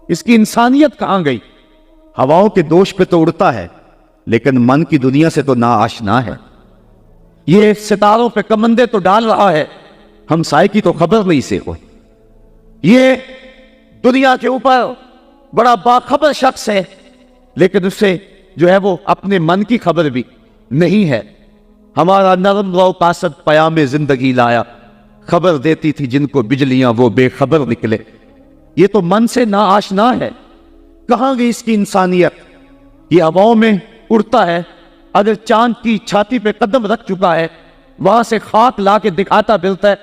اس کی انسانیت کہاں گئی؟ ہواؤں کے دوش پہ تو اڑتا ہے لیکن من کی دنیا سے تو نا آشنا ہے. یہ ستاروں پہ کمندے تو ڈال رہا ہے، ہمسائے کی تو خبر نہیں سے کوئی. یہ دنیا کے اوپر بڑا باخبر شخص ہے لیکن اسے جو ہے وہ اپنے من کی خبر بھی نہیں ہے. ہمارا نرم رو قاصد پیام زندگی لایا، خبر دیتی تھی جن کو بجلیاں وہ بے خبر نکلے. یہ تو من سے نا آشنا ہے. کہاں گئی اس کی انسانیت؟ یہ ہواؤں میں اڑتا ہے، اگر چاند کی چھاتی پہ قدم رکھ چکا ہے وہاں سے خاک لا کے دکھاتا پھرتا ہے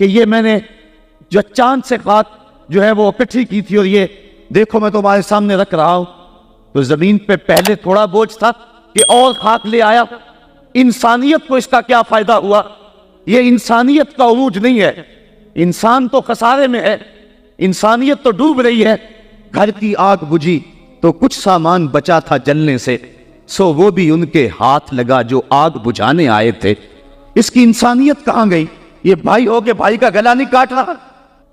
کہ یہ میں نے جو چاند سے خاک جو ہے وہ اکٹھی کی تھی اور یہ دیکھو میں تمہارے سامنے رکھ رہا ہوں. تو زمین پہ پہلے تھوڑا بوجھ تھا کہ اور خاک لے آیا. انسانیت کو اس کا کیا فائدہ ہوا؟ یہ انسانیت کا عروج نہیں ہے. انسان تو خسارے میں ہے، انسانیت تو ڈوب رہی ہے. گھر کی آگ بجھی تو کچھ سامان بچا تھا جلنے سے، سو وہ بھی ان کے ہاتھ لگا جو آگ بجھانے آئے تھے. اس کی انسانیت کہاں گئی؟ یہ بھائی ہو کے بھائی کا گلا نہیں کاٹ رہا.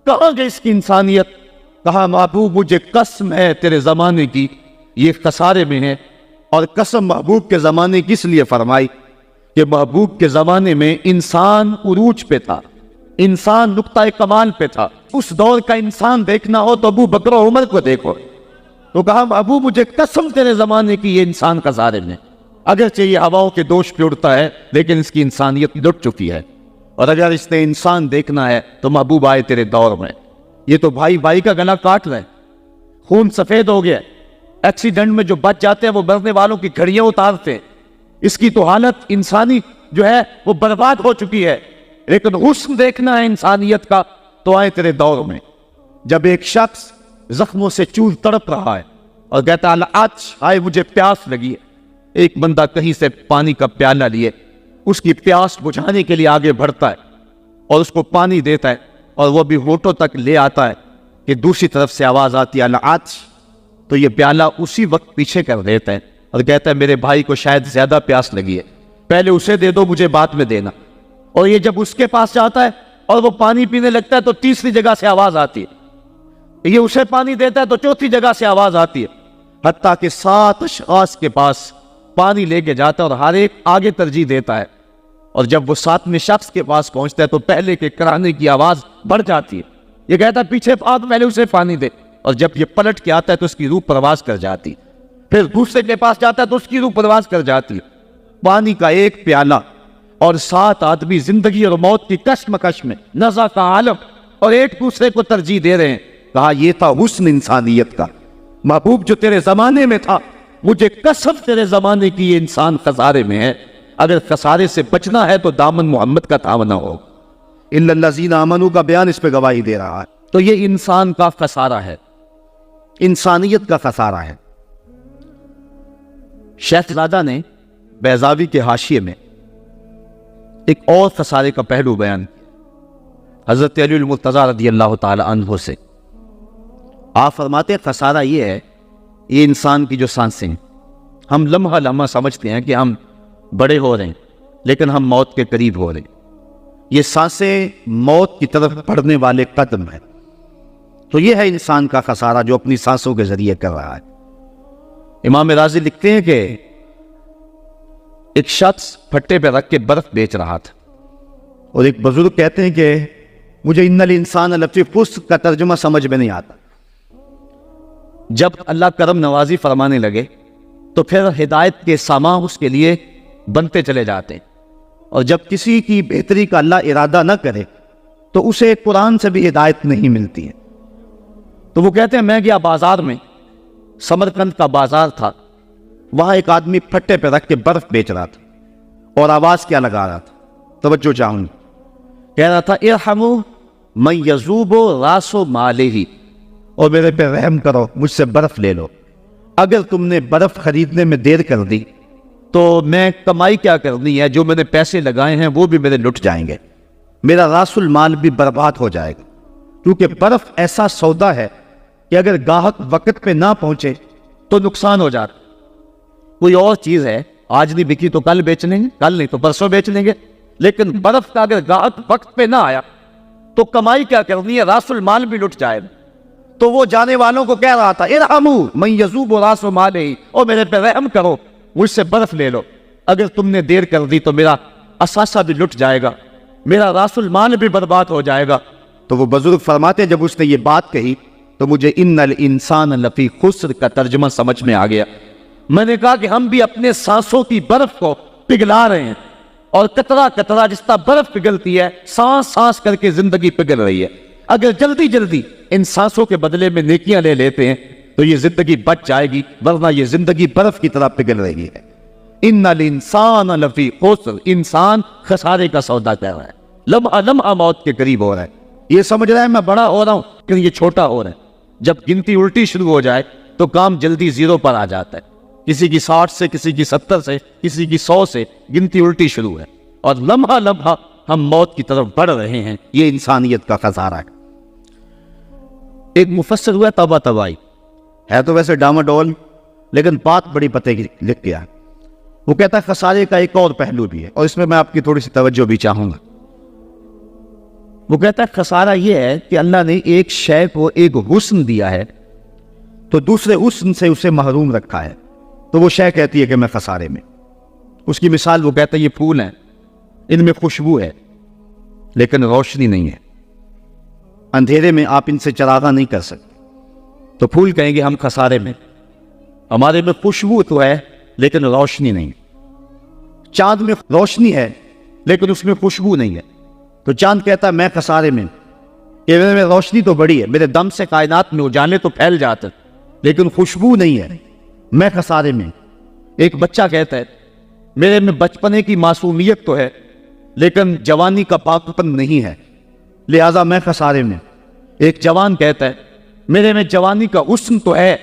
کہاں گئی اس کی انسانیت؟ کہا محبوب مجھے قسم ہے تیرے زمانے کی یہ خسارے میں ہے. اور قسم محبوب کے زمانے کی اس لیے فرمائی کہ محبوب کے زمانے میں انسان عروج پہ تھا، انسان نقطہ کمال پہ تھا. اس دور کا انسان دیکھنا ہو تو ابو بکر و عمر کو دیکھو. تو کہا محبوب مجھے قسم تیرے زمانے کی یہ انسان خسارے میں. اگرچہ یہ ہواؤں کے دوش پہ اڑتا ہے لیکن اس کی انسانیت لٹ چکی ہے. اور اگر اس نے انسان دیکھنا ہے تو محبوب آئے تیرے دور میں. یہ تو بھائی بھائی کا گلا کاٹ رہے، خون سفید ہو گیا. ایکسیڈنٹ میں جو بچ جاتے ہیں وہ مرنے والوں کی گھڑیاں اتارتے ہیں. اس کی تو حالت انسانی جو ہے وہ برباد ہو چکی ہے. لیکن حسن دیکھنا ہے انسانیت کا تو آئے تیرے دور میں. جب ایک شخص زخموں سے چور تڑپ رہا ہے اور کہتا ہے آج آئے مجھے پیاس لگی ہے، ایک بندہ کہیں سے پانی کا پیالہ لیے اس کی پیاس بجھانے کے لیے آگے بڑھتا ہے اور اس کو پانی دیتا ہے اور وہ بھی ہونٹوں تک لے آتا ہے کہ دوسری طرف سے آواز آتی ہے آج. تو یہ پیالہ اسی وقت پیچھے کر دیتا ہے اور کہتا ہے میرے بھائی کو شاید زیادہ پیاس لگی ہے، پہلے اسے دے دو مجھے بعد میں دینا. اور یہ جب اس کے پاس جاتا ہے اور وہ پانی پینے لگتا ہے تو تیسری جگہ سے آواز آتی ہے. یہ اسے پانی دیتا ہے تو چوتھی جگہ سے آواز آتی ہے. حتیٰ کہ 7 اشخاص کے پاس پانی لے کے جاتا ہے اور ہر ایک آگے ترجیح دیتا ہے. اور جب وہ 7ویں شخص کے پاس پہنچتا ہے تو پہلے کے کرانے کی آواز بڑھ جاتی ہے. یہ کہتا ہے پیچھے پہلے اسے پانی دے. اور جب یہ پلٹ کے آتا ہے تو اس کی روح پرواز کر جاتی. پھر دوسرے کے پاس جاتا ہے تو اس کی روح پرواز کر جاتی ہے. پانی کا ایک پیالہ اور 7 آدمی زندگی اور موت کی کشمکش میں نزع کا عالم اور ایک دوسرے کو ترجیح دے رہے ہیں. کہا یہ تھا حسن انسانیت کا. محبوب جو تیرے زمانے میں تھا مجھے قسم تیرے زمانے کی یہ انسان خسارے میں ہے. اگر خسارے سے بچنا ہے تو دامن محمد کا تھامنا ہو. الا الذین آمنوا کا بیان اس پہ گواہی دے رہا ہے. تو یہ انسان کا خسارہ ہے، انسانیت کا خسارہ ہے. شیخ زادہ نے بیضاوی کے حاشیے میں ایک اور خسارے کا پہلو بیان کیا حضرت علی المرتضیٰ رضی اللہ تعالی عنہ سے. آپ فرماتے ہیں خسارہ یہ ہے، یہ انسان کی جو سانسیں ہیں، ہم لمحہ لمحہ سمجھتے ہیں کہ ہم بڑے ہو رہے ہیں لیکن ہم موت کے قریب ہو رہے ہیں. یہ سانسیں موت کی طرف بڑھنے والے قدم ہیں. تو یہ ہے انسان کا خسارہ جو اپنی سانسوں کے ذریعے کر رہا ہے. امام راضی لکھتے ہیں کہ ایک شخص پھٹے پہ رکھ کے برف بیچ رہا تھا اور ایک بزرگ کہتے ہیں کہ مجھے ان الانسان لفی خسر کا ترجمہ سمجھ میں نہیں آتا. جب اللہ کرم نوازی فرمانے لگے تو پھر ہدایت کے سامان اس کے لیے بنتے چلے جاتے ہیں. اور جب کسی کی بہتری کا اللہ ارادہ نہ کرے تو اسے قرآن سے بھی ہدایت نہیں ملتی ہے. تو وہ کہتے ہیں میں گیا بازار میں، سمرقند کا بازار تھا، وہاں ایک آدمی پھٹے پہ رکھ کے برف بیچ رہا تھا اور آواز کیا لگا رہا تھا، توجہ چاہوں گی. کہہ رہا تھا ارحموا من یذوب راس مالہ، اور میرے پہ رحم کرو، مجھ سے برف لے لو. اگر تم نے برف خریدنے میں دیر کر دی تو میں کمائی کیا کرنی ہے؟ جو میں نے پیسے لگائے ہیں وہ بھی میرے لٹ جائیں گے، میرا راس المال بھی برباد ہو جائے گا. کیونکہ برف ایسا سودا ہے کہ اگر گاہک وقت پہ نہ پہنچے تو نقصان ہو جاتا. کوئی اور چیز ہے آج نہیں بکی تو کل بیچ لیں گے، کل نہیں تو پرسوں بیچ لیں گے. لیکن برف کا اگر گاہک وقت پہ نہ آیا تو کمائی کیا کرنی ہے؟ راس المال بھی لٹ جائے گا. تو وہ جانے والوں کو کہہ رہا تھا ارحمو من یذوب راس مالہ، او میرے پہ رحم کرو، مجھ سے برف لے لو، اگر تم نے دیر کر دی تو میرا اثاثہ بھی لٹ جائے گا، میرا راس المال بھی برباد ہو جائے گا۔ تو وہ بزرگ فرماتے جب اس نے یہ بات کہی تو مجھے ان الانسان لفی خسر کا ترجمہ سمجھ میں آ گیا۔ میں نے کہا کہ ہم بھی اپنے سانسوں کی برف کو پگھلا رہے ہیں، اور قطرہ قطرہ جس طرح برف پگھلتی ہے، سانس سانس کر کے زندگی پگھل رہی ہے۔ اگر جلدی جلدی ان سانسوں کے بدلے میں نیکیاں لے لیتے ہیں تو یہ زندگی بچ جائے گی، ورنہ یہ زندگی برف کی طرح پگھل رہی ہے۔ ان الانسان لفی خسر، انسان خسارے کا سودا کر رہا ہے، لمحہ لمحہ موت کے قریب ہو رہا ہے۔ یہ سمجھ رہا ہے میں بڑا ہو رہا ہوں کہ یہ چھوٹا ہو رہا ہے۔ جب گنتی الٹی شروع ہو جائے تو کام جلدی زیرو پر آ جاتا ہے، کسی کی 60 سے، کسی کی 70 سے، کسی کی 100 سے گنتی الٹی شروع ہے، اور لمحہ لمحہ ہم موت کی طرف بڑھ رہے ہیں۔ یہ انسانیت کا خسارہ ہے۔ ایک مفسر ہوا توبہ تباہی، ہے تو ویسے ڈاماڈول لیکن بات بڑی پتے کی لکھ گیا۔ وہ کہتا ہے خسارے کا ایک اور پہلو بھی ہے، اور اس میں آپ کی تھوڑی سی توجہ بھی چاہوں گا۔ وہ کہتا ہے خسارہ یہ ہے کہ اللہ نے ایک شے کو ایک حسن دیا ہے تو دوسرے حسن سے اسے محروم رکھا ہے، تو وہ شے کہتی ہے کہ میں خسارے میں۔ اس کی مثال وہ کہتا ہے یہ پھول ہیں، ان میں خوشبو ہے لیکن روشنی نہیں ہے، اندھیرے میں آپ ان سے چراغاں نہیں کر سکتے، تو پھول کہیں گے ہم خسارے میں، ہمارے میں خوشبو تو ہے لیکن روشنی نہیں۔ چاند میں روشنی ہے لیکن اس میں خوشبو نہیں ہے، تو چاند کہتا ہے میں خسارے میں، کہ میرے میں روشنی تو بڑی ہے، میرے دم سے کائنات میں اجالے تو پھیل جاتے لیکن خوشبو نہیں ہے، میں خسارے میں۔ ایک بچہ کہتا ہے میرے میں بچپنے کی معصومیت تو ہے لیکن جوانی کا پاکپن نہیں ہے، لہذا میں خسارے میں۔ ایک جوان کہتا ہے میرے میں جوانی کا حسن تو ہے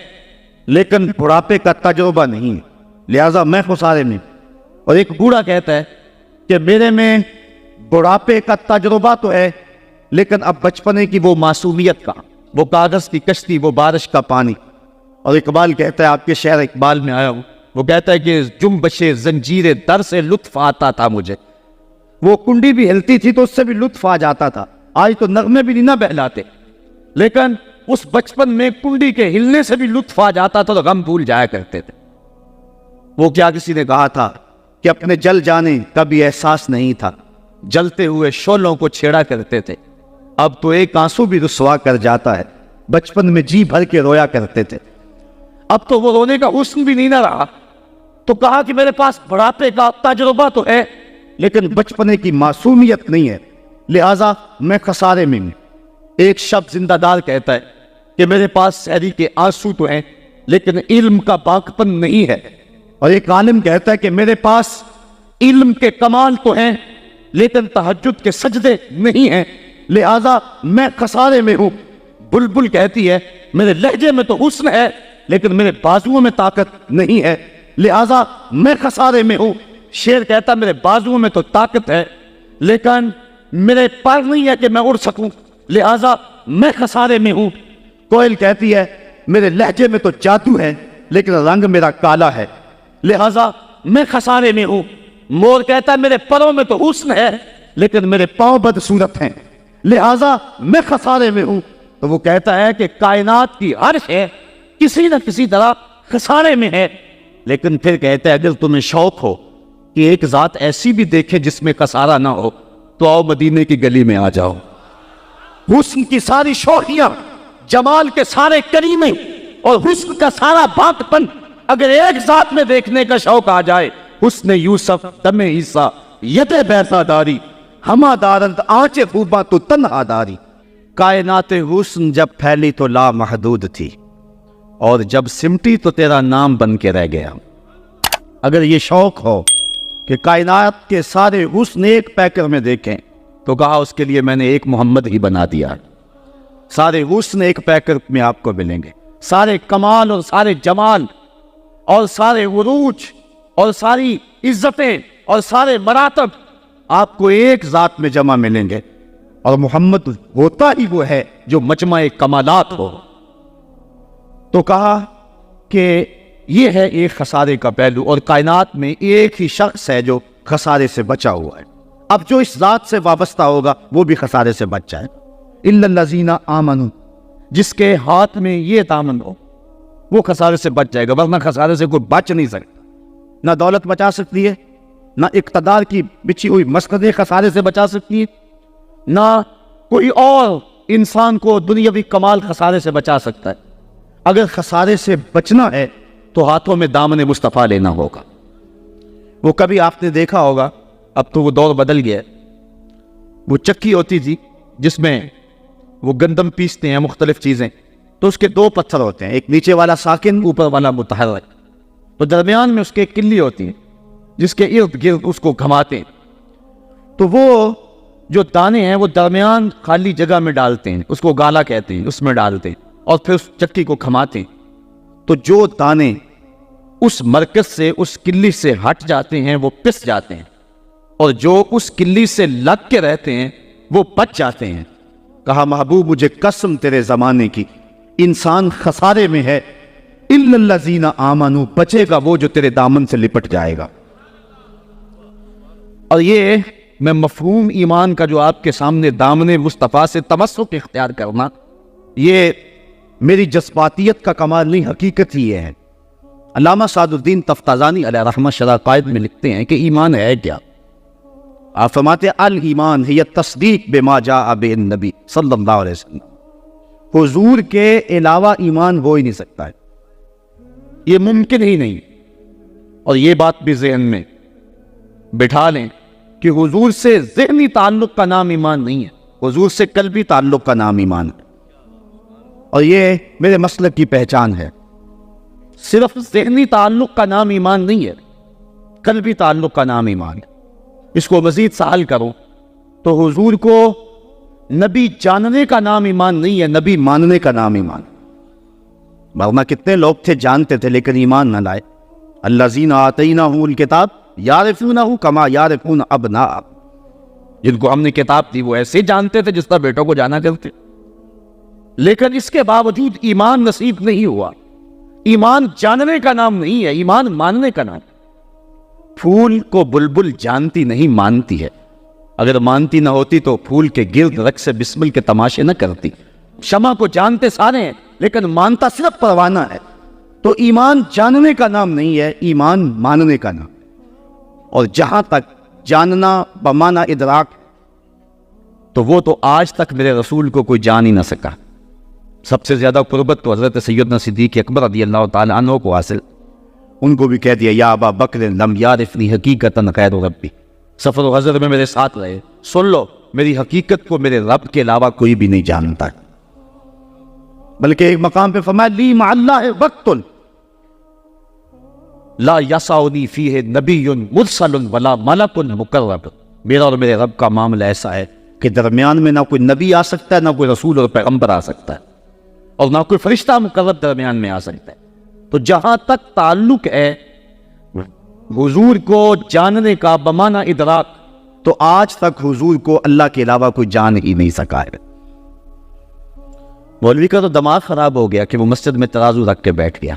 لیکن بڑھاپے کا تجربہ نہیں ہے، لہذا میں خسارے میں۔ اور ایک بوڑھا کہتا ہے کہ میرے میں بڑھاپے کا تجربہ تو ہے لیکن اب بچپنے کی وہ معصومیت کا، وہ کاغذ کی کشتی، وہ بارش کا پانی۔ اور اقبال کہتا ہے، آپ کے شعر اقبال میں آیا ہوں، وہ کہتا ہے کہ جنبش زنجیر در سے لطف آتا تھا مجھے، وہ کنڈی بھی ہلتی تھی تو اس سے بھی لطف آ جاتا تھا، آج تو نغمے بھی نہیں نہ بہلاتے، لیکن اس بچپن میں کنڈی کے ہلنے سے بھی لطف آ جاتا تھا تو غم بھول جایا کرتے تھے۔ وہ کیا کسی نے کہا تھا کہ اپنے جل جانے کا بھی احساس نہیں تھا، جلتے ہوئے شعلوں کو چھیڑا کرتے تھے، اب تو ایک آنسو بھی رسوا کر جاتا ہے، بچپن میں جی بھر کے رویا کرتے تھے، اب تو وہ رونے کا حسن بھی نہیں نہ رہا۔ تو کہا کہ میرے پاس بڑھاپے کا تجربہ تو ہے لیکن بچپنے کی معصومیت نہیں ہے، لہٰذا میں خسارے میں ہوں۔ ایک شب زندہ دار کہتا ہے کہ میرے پاس سحری کے آنسو تو ہیں لیکن علم کا پاکپن نہیں ہے، اور ایک عالم کہتا ہے کہ میرے پاس علم کے کمال تو ہیں لیکن تہجد کے سجدے نہیں ہیں، لہذا میں خسارے میں ہوں۔ بلبل کہتی ہے میرے لہجے میں تو حسن ہے لیکن میرے بازوؤں میں طاقت نہیں ہے، لہذا میں خسارے میں ہوں۔ شیر کہتا میرے بازوؤں میں تو طاقت ہے لیکن میرے پر نہیں ہے کہ میں اڑ سکوں، لہذا میں خسارے میں ہوں۔ کوئل کہتی ہے میرے لہجے میں تو جادو ہے لیکن رنگ میرا کالا ہے، لہذا میں خسارے میں ہوں۔ مور کہتا ہے میرے پروں میں تو حسن ہے لیکن میرے پاؤں بدصورت ہیں، لہذا میں خسارے میں ہوں۔ تو وہ کہتا ہے کہ کائنات کی ہر شے کسی نہ کسی طرح خسارے میں ہے، لیکن پھر کہتا ہے اگر تمہیں شوق ہو کہ ایک ذات ایسی بھی دیکھے جس میں خسارہ نہ ہو تو آؤ مدینے کی گلی میں آ جاؤ۔ حسن کی ساری شوخیاں، جمال کے سارے کریمے اور حسن کا سارا باقپن اگر ایک ذات میں دیکھنے کا شوق آ جائے، حسن یوسف دم عیسیٰ ید بیسا داری، ہما دارند آنچ خوباں تو تنہا داری۔ کائنات حسن جب پھیلی تو لا محدود تھی اور جب سمٹی تو تیرا نام بن کے رہ گیا۔ اگر یہ شوق ہو کہ کائنات کے سارے حسن ایک پیکر میں دیکھیں تو کہا اس کے لیے میں نے ایک محمد ہی بنا دیا۔ سارے حسن ایک پیکر میں آپ کو ملیں گے، سارے کمال اور سارے جمال اور سارے عروج اور ساری عزتیں اور سارے مراتب آپ کو ایک ذات میں جمع ملیں گے، اور محمد ہوتا ہی وہ ہے جو مجمع کمالات ہو۔ تو کہا کہ یہ ہے ایک خسارے کا پہلو، اور کائنات میں ایک ہی شخص ہے جو خسارے سے بچا ہوا ہے۔ اب جو اس ذات سے وابستہ ہوگا وہ بھی خسارے سے بچ جائے۔ الا الذین آمنوا جس کے ہاتھ میں یہ دامن ہو وہ خسارے سے بچ جائے گا، ورنہ خسارے سے کوئی بچ نہیں سکتا۔ نہ دولت بچا سکتی ہے، نہ اقتدار کی بچھی ہوئی مسندیں خسارے سے بچا سکتی ہے، نہ کوئی اور انسان کو دنیاوی کمال خسارے سے بچا سکتا ہے۔ اگر خسارے سے بچنا ہے تو ہاتھوں میں دامن مصطفیٰ لینا ہوگا۔ وہ کبھی آپ نے دیکھا ہوگا، اب تو وہ دور بدل گیا ہے، وہ چکی ہوتی تھی جس میں وہ گندم پیستے ہیں، مختلف چیزیں، تو اس کے دو پتھر ہوتے ہیں، ایک نیچے والا ساکن، اوپر والا متحرک، تو درمیان میں اس کے ایک کلی ہوتی ہے جس کے ارد گرد اس کو گھماتے ہیں، تو وہ جو دانے ہیں وہ درمیان خالی جگہ میں ڈالتے ہیں، اس کو گالا کہتے ہیں، اس میں ڈالتے ہیں اور پھر اس چکی کو گھماتے ہیں، تو جو دانے اس مرکز سے، اس کلی سے ہٹ جاتے ہیں وہ پس جاتے ہیں، اور جو اس کلی سے لگ کے رہتے ہیں وہ بچ جاتے ہیں۔ کہا محبوب مجھے قسم تیرے زمانے کی، انسان خسارے میں ہے الا الذین آمنوا، بچے گا وہ جو تیرے دامن سے لپٹ جائے گا۔ اور یہ میں مفہوم ایمان کا جو آپ کے سامنے دامن مصطفیٰ سے تمسک اختیار کرنا، یہ میری جذباتیت کا کمال نہیں، حقیقت ہی یہ ہے۔ علامہ سعد الدین تفتازانی علیہ رحمہ شرح قائد میں لکھتے ہیں کہ ایمان ہے کیا؟ آپ فرماتے ہیں الایمان ہی تصدیق بما جاء بہ النبی صلی اللہ علیہ وسلم، حضور کے علاوہ ایمان ہو ہی نہیں سکتا ہے، یہ ممکن ہی نہیں۔ اور یہ بات بھی ذہن میں بٹھا لیں کہ حضور سے ذہنی تعلق کا نام ایمان نہیں ہے، حضور سے قلبی تعلق کا نام ایمان ہے، اور یہ میرے مسلک کی پہچان ہے۔ صرف ذہنی تعلق کا نام ایمان نہیں ہے، قلبی تعلق کا نام ایمان ہے۔ اس کو مزید سہل کروں تو حضور کو نبی جاننے کا نام ایمان نہیں ہے، نبی ماننے کا نام ایمان ہے۔ ورنہ کتنے لوگ تھے جانتے تھے لیکن ایمان نہ لائے۔ الذین آتیناہم الکتاب یعرفونہ کما یعرفون ابناءہم، جن کو ہم نے کتاب دی وہ ایسے جانتے تھے جس طرح بیٹوں کو جانا کرتے، لیکن اس کے باوجود ایمان نصیب نہیں ہوا۔ ایمان جاننے کا نام نہیں ہے، ایمان ماننے کا نام۔ پھول کو بلبل جانتی نہیں، مانتی ہے۔ اگر مانتی نہ ہوتی تو پھول کے گرد رقص بسمل کے تماشے نہ کرتی۔ شمع کو جانتے سارے ہیں لیکن مانتا صرف پروانہ ہے۔ تو ایمان جاننے کا نام نہیں ہے، ایمان ماننے کا نام۔ اور جہاں تک جاننا بمعنی ادراک، تو وہ تو آج تک میرے رسول کو کوئی جان ہی نہ سکا۔ سب سے زیادہ قربت تو حضرت سیدنا صدیق اکبر رضی اللہ تعالیٰ عنہ کو حاصل، ان کو بھی کہہ دیا یا ابا بکر لم یعرفنی حقیقتاً غیر ربی، سفر و حضر میں میرے ساتھ رہے، سن لو میری حقیقت کو میرے رب کے علاوہ کوئی بھی نہیں جانتا۔ بلکہ ایک مقام پہ فرمایا لی مع اللہ وقت لا یسعنی فیہ نبی مرسل ولا ملک مقرب، میرا اور میرے رب کا معاملہ ایسا ہے کہ درمیان میں نہ کوئی نبی آ سکتا ہے، نہ کوئی رسول اور پیغمبر آ سکتا ہے، اور نہ کوئی فرشتہ مقرب درمیان میں آ سکتا ہے۔ تو جہاں تک تعلق ہے حضور کو جاننے کا بمعنی ادراک، تو آج تک حضور کو اللہ کے علاوہ کوئی جان ہی نہیں سکا ہے۔ مولوی کا تو دماغ خراب ہو گیا کہ وہ مسجد میں ترازو رکھ کے بیٹھ گیا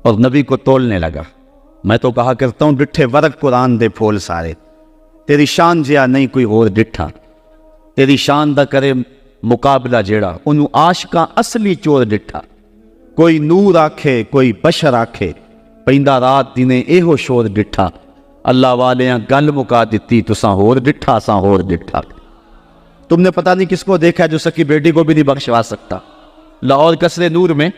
اور نبی کو تولنے لگا۔ میں تو کہا کرتا ہوں ڈٹھے ورق قرآن دے پھول سارے، تیری شان جیا نہیں کوئی اور ڈٹھا، تیری شان دا کرے مقابلہ جیڑا انہوں عاشقاں اصلی چور ڈٹھا، کوئی نور آکھے کوئی بشر آکھے، پیندہ رات دینے ایہو شور ڈٹھا، اللہ والیاں گل مکا دیتی تساں ہور ڈٹھا ساں ہور ڈٹھا۔ تم نے پتہ نہیں کس کو دیکھا جو سکی بیٹی کو بھی نہیں بخشوا سکتا۔ لاہور قصر نور میں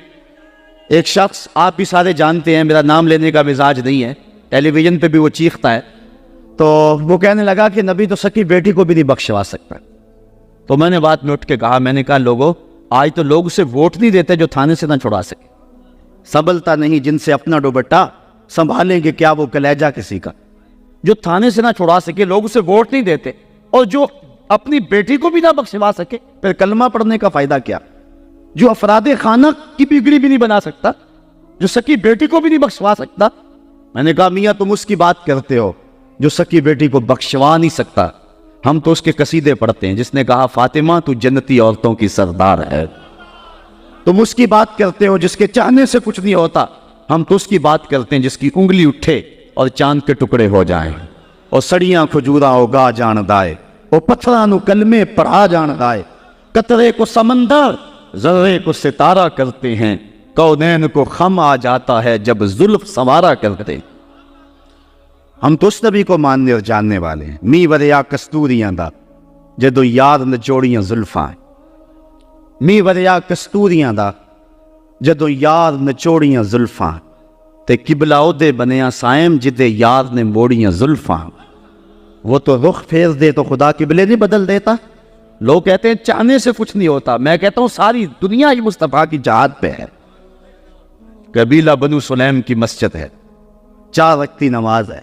ایک شخص، آپ بھی سارے جانتے ہیں، میرا نام لینے کا مزاج نہیں ہے، ٹیلی ویژن پہ بھی وہ چیختا ہے، تو وہ کہنے لگا کہ نبی تو سکی بیٹی کو بھی نہیں بخشوا سکتا۔ تو میں نے بات میں اٹھ کے کہا، میں نے کہا لوگوں آج تو لوگ اسے ووٹ نہیں دیتے جو تھانے سے نہ چھڑا سکے، سنبھلتا نہیں جن سے اپنا دوپٹہ، سنبھالیں گے کیا وہ کلیجہ کسی کا۔ جو تھانے سے نہ چھڑا سکے لوگ اسے ووٹ نہیں دیتے، اور جو اپنی بیٹی کو بھی نہ بخشوا سکے پھر کلمہ پڑھنے کا فائدہ کیا؟ جو افراد خانہ کی بگڑی بھی نہیں بنا سکتا، جو سکی بیٹی کو بھی نہیں بخشوا سکتا۔ میں نے کہا میاں تم اس کی بات کرتے ہو جو سکی بیٹی کو بخشوا نہیں سکتا، ہم تو اس کے قصیدے پڑھتے ہیں جس نے کہا فاطمہ تو جنتی عورتوں کی سردار ہے۔ تم اس کی بات کرتے ہو جس کے چاہنے سے کچھ نہیں ہوتا، ہم تو اس کی بات کرتے ہیں جس کی انگلی اٹھے اور چاند کے ٹکڑے ہو جائیں، اور سڑیاں کھجورا ہوگا جان دائے، اور پتھراں نو کلمے پڑھا جان دائے، قطرے کو سمندر ذرے کو ستارہ کرتے ہیں، کونین کو خم آ جاتا ہے جب زلف سوارا کرتے۔ ہم تو اس نبی کو ماننے اور جاننے والے ہیں، می وریا کستوریاں دا جدو یاد نچوڑیاں زلفاں، می وریا کستوریاں دا جدو یاد نچوڑیاں زلفاں، تے قبلہ اودے بنیا سائم جدے یاد نے موڑیاں زلفاں۔ وہ تو رخ پھیر دے تو خدا قبلے نہیں بدل دیتا۔ لوگ کہتے ہیں چاہنے سے کچھ نہیں ہوتا، میں کہتا ہوں ساری دنیا ہی مصطفیٰ کی جہاد پہ ہے۔ قبیلہ بنو سلیم کی مسجد ہے، 4 رکعتی نماز ہے،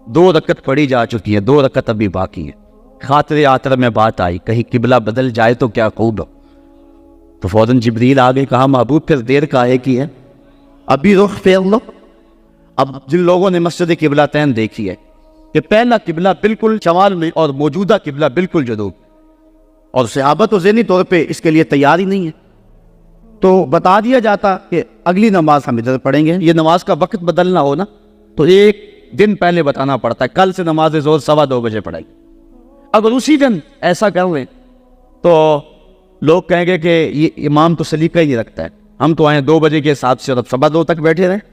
2 رکعت پڑھی جا چکی ہے، 2 رکعت ابھی باقی ہے۔ خاطر آتر میں بات آئی کہیں قبلہ بدل جائے تو کیا خوب ہو، تو فوراً جبریل آگے کہا محبوب پھر دیر کاہے کی ہے، ابھی رخ پھیر لو۔ اب جن لوگوں نے مسجد قبلہ تین دیکھی ہے کہ پہلا قبلہ بالکل شمال میں اور موجودہ قبلہ بالکل جنوب، اور صحابہ تو ذہنی طور پہ اس کے لیے تیار ہی نہیں ہے، تو بتا دیا جاتا کہ اگلی نماز ہم ادھر پڑھیں گے۔ یہ نماز کا وقت بدلنا ہو نا تو 1 دن پہلے بتانا پڑتا ہے، کل سے نماز ظہر 2:15 بجے پڑھائی۔ اگر اسی دن ایسا کر لیں تو لوگ کہیں گے کہ یہ امام تو سلیقہ ہی نہیں رکھتا ہے، ہم تو آئے 2 بجے کے حساب سے اور اب 2:15 تک بیٹھے رہیں۔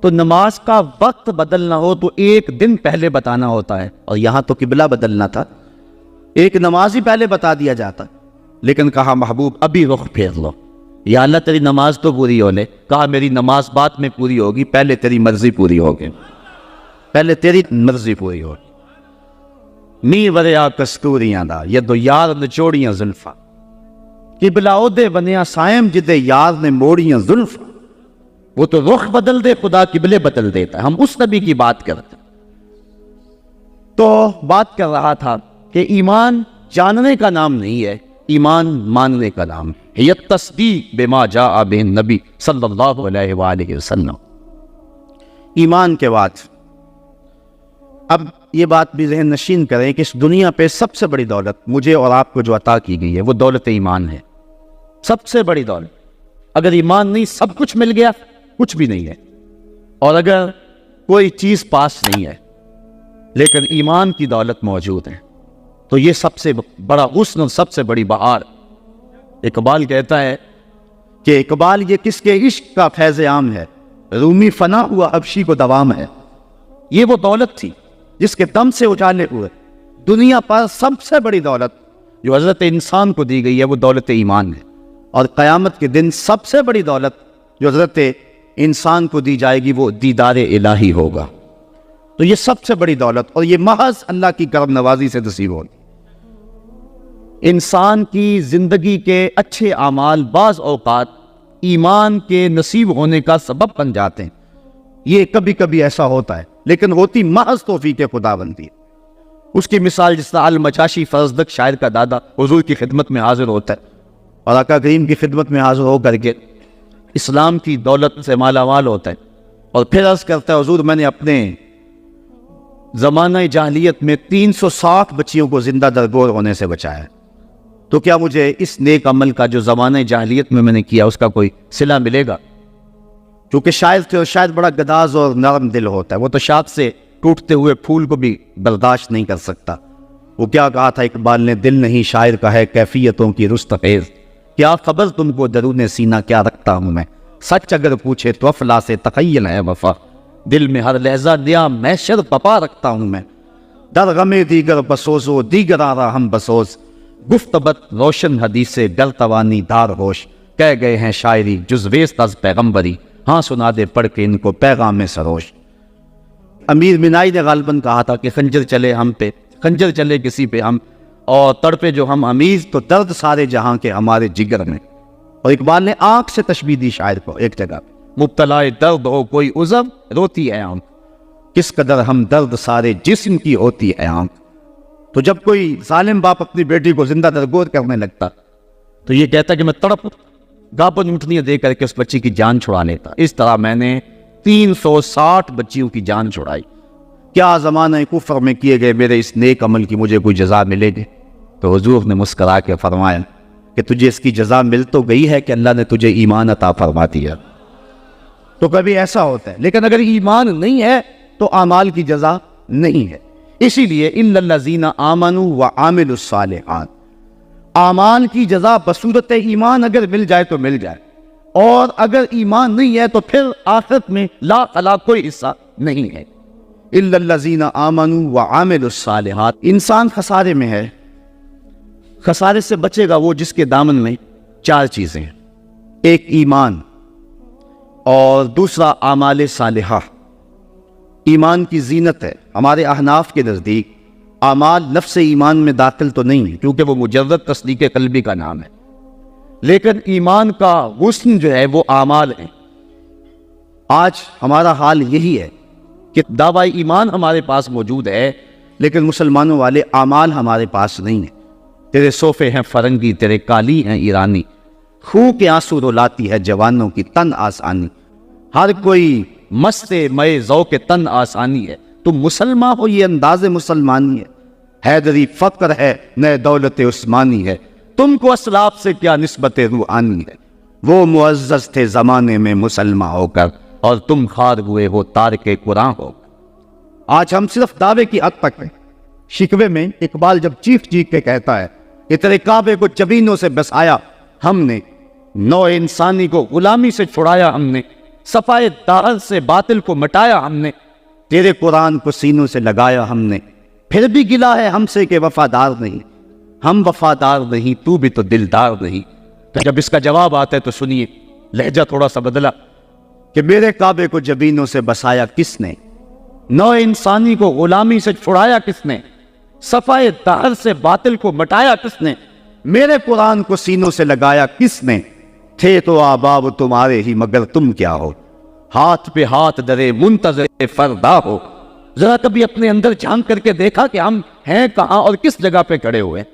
تو نماز کا وقت بدلنا ہو تو 1 دن پہلے بتانا ہوتا ہے، اور یہاں تو قبلہ بدلنا تھا، ایک نماز ہی پہلے بتا دیا جاتا، لیکن کہا محبوب ابھی رخ پھیر لو، یا اللہ تیری نماز تو پوری ہو لے۔ کہا میری نماز بعد میں پوری ہوگی، پہلے تیری مرضی پوری ہوگی، پہلے تیری مرضی پوری ہوگی۔ می وریا کستوریاں دا یدو یار نچوڑیاں زلفاں، قبلہ اودے بنیا سائم جدے یار نے موڑیاں زلفاں۔ وہ تو رخ بدل دے خدا قبلے بدل دیتا ہے، ہم اس نبی کی بات کرتے ہیں۔ تو بات کر رہا تھا کہ ایمان جاننے کا نام نہیں ہے، ایمان ماننے کا نام ہے۔ یہ تصدیق بما جاء بہ النبی صلی اللہ علیہ وآلہ وسلم۔ ایمان کے بعد اب یہ بات بھی ذہن نشین کریں کہ اس دنیا پہ سب سے بڑی دولت مجھے اور آپ کو جو عطا کی گئی ہے وہ دولت ایمان ہے، سب سے بڑی دولت۔ اگر ایمان نہیں سب کچھ مل گیا کچھ بھی نہیں ہے، اور اگر کوئی چیز پاس نہیں ہے لیکن ایمان کی دولت موجود ہے تو یہ سب سے بڑا حسن اور سب سے بڑی بہار۔ اقبال کہتا ہے کہ اقبال یہ کس کے عشق کا فیض عام ہے، رومی فنا ہوا حبشی کو دوام ہے۔ یہ وہ دولت تھی جس کے دم سے اجالے ہوئے دنیا پر سب سے بڑی دولت جو حضرت انسان کو دی گئی ہے وہ دولت ایمان ہے، اور قیامت کے دن سب سے بڑی دولت جو حضرت انسان کو دی جائے گی وہ دیدار الہی ہوگا۔ تو یہ سب سے بڑی دولت، اور یہ محض اللہ کی کرم نوازی سے نصیب ہوگی۔ انسان کی زندگی کے اچھے اعمال بعض اوقات ایمان کے نصیب ہونے کا سبب بن جاتے ہیں، یہ کبھی کبھی ایسا ہوتا ہے، لیکن ہوتی محض توفیق خدا بنتی ہے۔ اس کی مثال جس طرح المچاشی فرزدق شاعر کا دادا حضور کی خدمت میں حاضر ہوتا ہے اور آقا کریم کی خدمت میں حاضر ہو کر کے اسلام کی دولت سے مالا مال ہوتا ہے، اور پھر عرض کرتا ہے حضور میں نے اپنے زمانہ جاہلیت میں 360 بچیوں کو زندہ درگور ہونے سے بچایا، تو کیا مجھے اس نیک عمل کا جو زمانہ جاہلیت میں نے کیا اس کا کوئی صلہ ملے گا؟ کیونکہ شاید بڑا گداز اور نرم دل ہوتا ہے، وہ تو شاخ سے ٹوٹتے ہوئے پھول کو بھی برداشت نہیں کر سکتا۔ وہ کیا کہا تھا اقبال نے، دل نہیں شاعر کا ہے کیفیتوں کی رستخیز، کیا خبر تم کو درون سینہ کیا رکھتا ہوں میں، سچ اگر پوچھے تو افلا سے تخیل ہے وفا، دل میں ہر لہجہ نیا محشر پپا رکھتا ہوں میں، در غم دیگر بسوزو دیگر آرا ہم بسوز، گفتبت روشن حدیث سے گر توانی دار ہوش، کہہ گئے ہیں شاعری جزویست از پیغمبری، ہاں سنا دے پڑھ کے ان کو پیغام میں سروش۔ امیر منائی نے غالباً کہا تھا کہ خنجر چلے ہم پہ، خنجر چلے کسی پہ ہم، اور تڑپے جو ہم امیز تو درد سارے جہاں کے ہمارے جگر میں۔ اور اقبال نے آنکھ سے تشبیہ دی شاعر کو ایک جگہ پہ، مبتلا درد ہو کوئی عذر روتی ہے آنکھ، کس قدر ہم درد سارے جسم کی ہوتی ہے آنکھ۔ تو جب کوئی ظالم باپ اپنی بیٹی کو زندہ درگور کرنے لگتا تو یہ کہتا کہ میں تڑپ گاپن اٹھنیاں دے کر کے اس بچی کی جان چھڑا لیتا۔ اس طرح میں نے 360 بچیوں کی جان چھڑائی، کیا زمانہ کفر میں کیے گئے میرے اس نیک عمل کی مجھے کوئی جزا ملے گی؟ تو حضور نے مسکرا کے فرمایا کہ تجھے اس کی جزا مل تو گئی ہے کہ اللہ نے تجھے ایمان عطا فرما دیا۔ تو کبھی ایسا ہوتا ہے، لیکن اگر ایمان نہیں ہے تو اعمال کی جزا نہیں ہے۔ اسی لیے الا الذین آمنوا وعملوا الصالحات، اعمال کی جزا بصورت ایمان اگر مل جائے تو مل جائے، اور اگر ایمان نہیں ہے تو پھر آخرت میں لا خلاف کوئی حصہ نہیں ہے۔ الا الذین آمنوا وعملوا الصالحات۔ انسان خسارے میں ہے۔ خسارے سے بچے گا وہ جس کے دامن میں چار چیزیں ہیں، ایک ایمان، اور دوسرا اعمال صالحہ۔ ایمان کی زینت ہے۔ ہمارے احناف کے نزدیک اعمال نفس ایمان میں داخل تو نہیں ہے، کیونکہ وہ مجرد تصدیق قلبی کا نام ہے، لیکن ایمان کا حسن جو ہے وہ اعمال ہیں۔ آج ہمارا حال یہی ہے کہ دعوی ایمان ہمارے پاس موجود ہے، لیکن مسلمانوں والے اعمال ہمارے پاس نہیں ہیں۔ تیرے صوفے ہیں فرنگی، تیرے کالی ہیں ایرانی، خوں کے آنسو رلاتی ہے جوانوں کی تن آسانی۔ ہر کوئی مست مئے ذوق تن آسانی ہے، تم مسلمان ہو یہ انداز مسلمانی ہے، حیدری فقر ہے نئے دولت عثمانی ہے، تم کو اسلاف سے کیا نسبت روحانی ہے، وہ معزز تھے زمانے میں مسلمان ہو کر، اور تم خار ہوئے ہو تارک قرآن ہو کر۔ آج ہم صرف دعوے کی حد تک ہیں۔ شکوے میں اقبال جب چیخ چیخ کے کہتا ہے کہ تیرے کعبے کو جبینوں سے بسایا ہم نے، نو انسانی کو غلامی سے چھڑایا ہم نے، صفائے داہر سے باطل کو مٹایا ہم نے، تیرے قرآن کو سینوں سے لگایا ہم نے، پھر بھی گلا ہے ہم سے کہ وفادار نہیں، ہم وفادار نہیں تو بھی تو دلدار نہیں۔ تو جب اس کا جواب آتا ہے تو سنیے، لہجہ تھوڑا سا بدلا، کہ میرے کعبے کو جبینوں سے بسایا کس نے، نو انسانی کو غلامی سے چھڑایا کس نے، صفائے داہر سے باطل کو مٹایا کس نے، میرے قرآن کو سینوں سے لگایا کس نے، تھے تو آباب تمہارے ہی مگر تم کیا ہو، ہاتھ پہ ہاتھ درے منتظر فردا ہو۔ ذرا کبھی اپنے اندر جھانک کر کے دیکھا کہ ہم ہیں کہاں اور کس جگہ پہ کھڑے ہوئے ہیں۔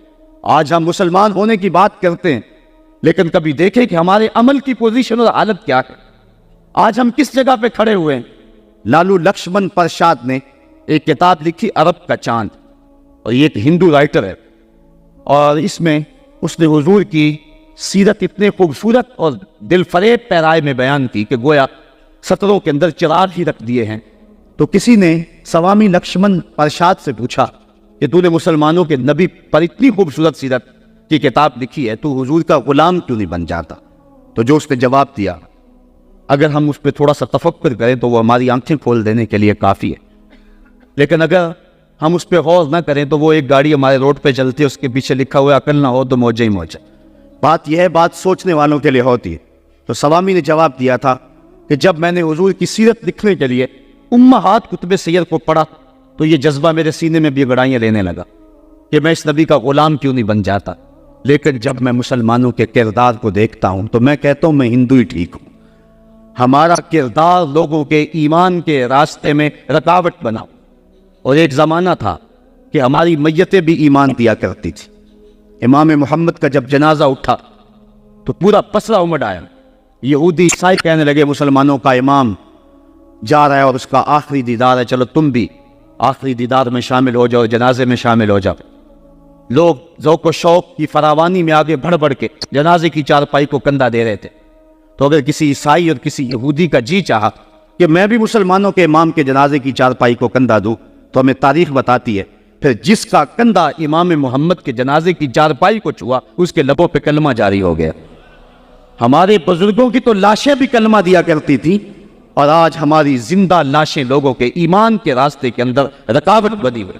آج ہم مسلمان ہونے کی بات کرتے ہیں، لیکن کبھی دیکھیں کہ ہمارے عمل کی پوزیشن اور حالت کیا ہے۔ آج ہم کس جگہ پہ کھڑے ہوئے ہیں۔ لالو لکشمن پرساد نے ایک کتاب لکھی عرب کا چاند، اور یہ ایک ہندو رائٹر ہے، اور اس میں اس نے حضور کی سیرت اتنے خوبصورت اور دل فریب پیرائے میں بیان کی کہ گویا سطروں کے اندر چراغ ہی رکھ دیے ہیں۔ تو کسی نے سوامی لکشمن پرساد سے پوچھا کہ تو نے مسلمانوں کے نبی پر اتنی خوبصورت سیرت کی کتاب لکھی ہے، تو حضور کا غلام کیوں نہیں بن جاتا؟ تو جو اس نے جواب دیا، اگر ہم اس پہ تھوڑا سا تفکر کریں تو وہ ہماری آنکھیں کھول دینے کے لیے کافی ہے، لیکن اگر ہم اس پہ غور نہ کریں تو وہ ایک گاڑی ہمارے روڈ پہ چلتی ہے، اس کے پیچھے لکھا ہوا ہے عقل نہ ہو تو موجہ ہی موجہ۔ بات یہ ہے، بات سوچنے والوں کے لیے ہوتی ہے۔ تو سوامی نے جواب دیا تھا کہ جب میں نے حضور کی سیرت لکھنے کے لیے امہات کتب سیر کو پڑھا تو یہ جذبہ میرے سینے میں بھی گڑائیاں لینے لگا کہ میں اس نبی کا غلام کیوں نہیں بن جاتا۔ لیکن جب میں مسلمانوں کے کردار کو دیکھتا ہوں تو میں کہتا ہوں میں ہندو ہی ٹھیک ہوں۔ ہمارا کردار لوگوں کے ایمان کے راستے میں رکاوٹ بنا، اور ایک زمانہ تھا کہ ہماری میتیں بھی ایمان دیا کرتی تھی۔ امام محمد کا جب جنازہ اٹھا تو پورا پسرا امڑ آیا، یہودی عیسائی کہنے لگے مسلمانوں کا امام جا رہا ہے اور اس کا آخری دیدار ہے، چلو تم بھی آخری دیدار میں شامل ہو جاؤ، جنازے میں شامل ہو جاؤ۔ لوگ ذوق و شوق کی فراوانی میں آگے بڑھ بڑھ کے جنازے کی چارپائی کو کندھا دے رہے تھے۔ تو اگر کسی عیسائی اور کسی یہودی کا جی چاہا کہ میں بھی مسلمانوں کے امام کے جنازے کی چارپائی کو کندھا دوں، تو ہمیں تاریخ بتاتی ہے پھر جس کا کندھا امام محمد کے جنازے کی چارپائی کو چھوا اس کے لبوں پہ کلمہ جاری ہو گیا۔ ہمارے بزرگوں کی تو لاشیں بھی کلمہ دیا کرتی تھی، اور آج ہماری زندہ لاشیں لوگوں کے ایمان کے راستے کے اندر رکاوٹ بنی ہوئی۔